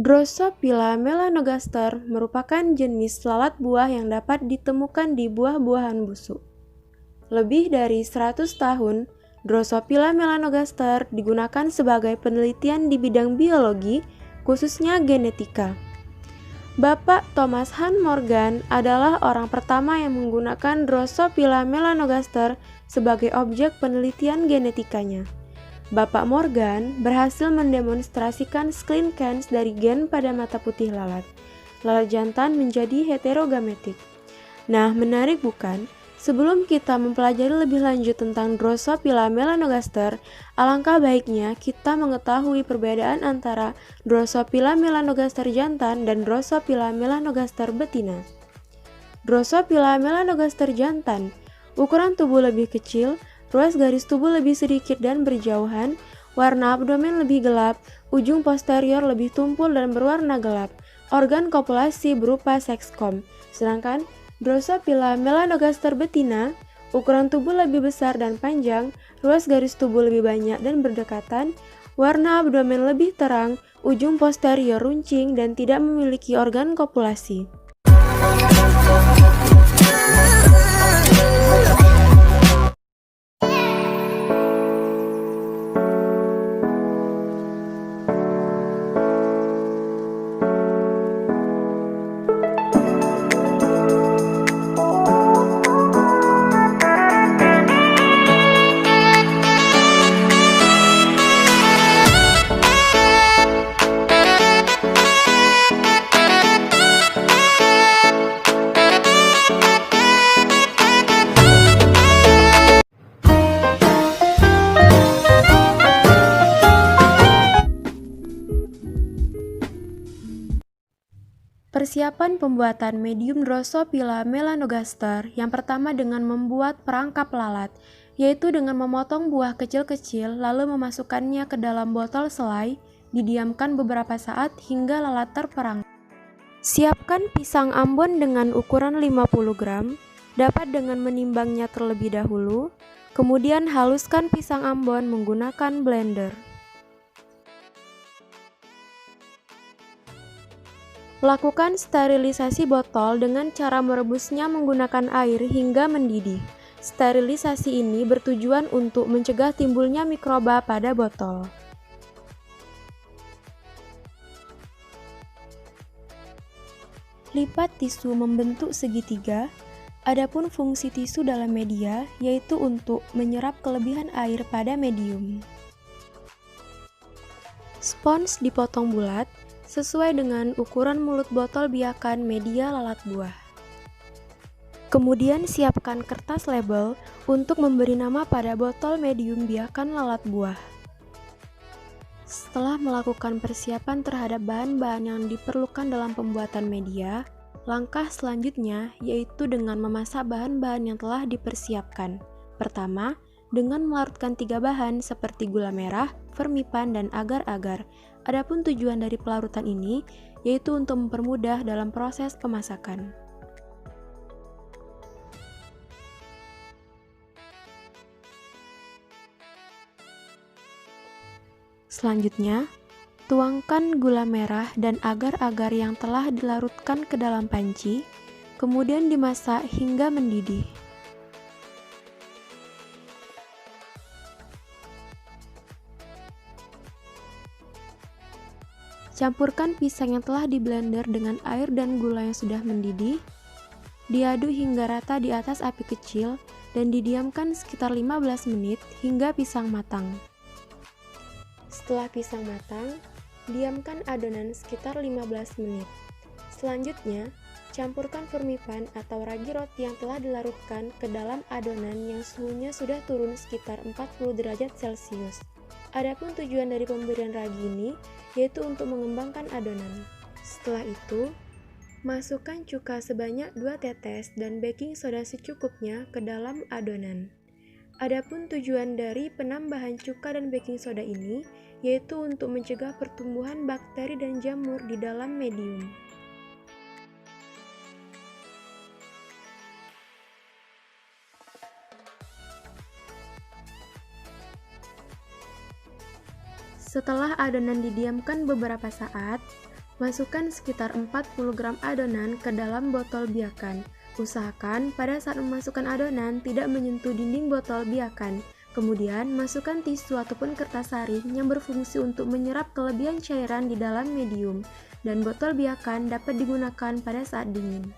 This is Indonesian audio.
Drosophila melanogaster merupakan jenis lalat buah yang dapat ditemukan di buah-buahan busuk. Lebih dari 100 tahun, Drosophila melanogaster digunakan sebagai penelitian di bidang biologi, khususnya genetika. Bapak Thomas Hunt Morgan adalah orang pertama yang menggunakan Drosophila melanogaster sebagai objek penelitian genetikanya. Bapak Morgan berhasil mendemonstrasikan sklin-kans dari gen pada mata putih lalat. Lalat jantan menjadi heterogametik. Nah, menarik bukan? Sebelum kita mempelajari lebih lanjut tentang Drosophila melanogaster, alangkah baiknya kita mengetahui perbedaan antara Drosophila melanogaster jantan dan Drosophila melanogaster betina. Drosophila melanogaster jantan, ukuran tubuh lebih kecil, ruas garis tubuh lebih sedikit dan berjauhan, warna abdomen lebih gelap, ujung posterior lebih tumpul dan berwarna gelap, organ kopulasi berupa sekskom. Sedangkan Drosophila melanogaster betina, ukuran tubuh lebih besar dan panjang, ruas garis tubuh lebih banyak dan berdekatan, warna abdomen lebih terang, ujung posterior runcing dan tidak memiliki organ kopulasi. Persiapan pembuatan medium Drosophila melanogaster yang pertama dengan membuat perangkap lalat, yaitu dengan memotong buah kecil-kecil lalu memasukkannya ke dalam botol selai, didiamkan beberapa saat hingga lalat terperangkap. Siapkan pisang ambon dengan ukuran 50 gram, dapat dengan menimbangnya terlebih dahulu, kemudian haluskan pisang ambon menggunakan blender. Lakukan sterilisasi botol dengan cara merebusnya menggunakan air hingga mendidih. Sterilisasi ini bertujuan untuk mencegah timbulnya mikroba pada botol. Lipat tisu membentuk segitiga. Adapun fungsi tisu dalam media yaitu untuk menyerap kelebihan air pada medium. Spons dipotong bulat sesuai dengan ukuran mulut botol biakan media lalat buah. Kemudian siapkan kertas label untuk memberi nama pada botol medium biakan lalat buah. Setelah melakukan persiapan terhadap bahan-bahan yang diperlukan dalam pembuatan media, langkah selanjutnya yaitu dengan memasak bahan-bahan yang telah dipersiapkan. Pertama, dengan melarutkan 3 bahan seperti gula merah, vermipan, dan agar-agar. Adapun tujuan dari pelarutan ini yaitu untuk mempermudah dalam proses pemasakan. Selanjutnya, tuangkan gula merah dan agar-agar yang telah dilarutkan ke dalam panci, kemudian dimasak hingga mendidih. Campurkan pisang yang telah diblender dengan air dan gula yang sudah mendidih. Diaduk hingga rata di atas api kecil dan didiamkan sekitar 15 menit hingga pisang matang. Setelah pisang matang, diamkan adonan sekitar 15 menit. Selanjutnya, campurkan vermipan atau ragi roti yang telah dilarutkan ke dalam adonan yang suhunya sudah turun sekitar 40 derajat Celcius. Adapun tujuan dari pemberian ragi ini yaitu untuk mengembangkan adonan. Setelah itu, masukkan cuka sebanyak 2 tetes dan baking soda secukupnya ke dalam adonan. Adapun tujuan dari penambahan cuka dan baking soda ini yaitu untuk mencegah pertumbuhan bakteri dan jamur di dalam medium. Setelah adonan didiamkan beberapa saat, Masukkan sekitar 40 gram adonan ke dalam botol biakan. Usahakan pada saat memasukkan adonan tidak menyentuh dinding botol biakan. Kemudian, masukkan tisu ataupun kertas saring yang berfungsi untuk menyerap kelebihan cairan di dalam medium, dan botol biakan dapat digunakan pada saat dingin.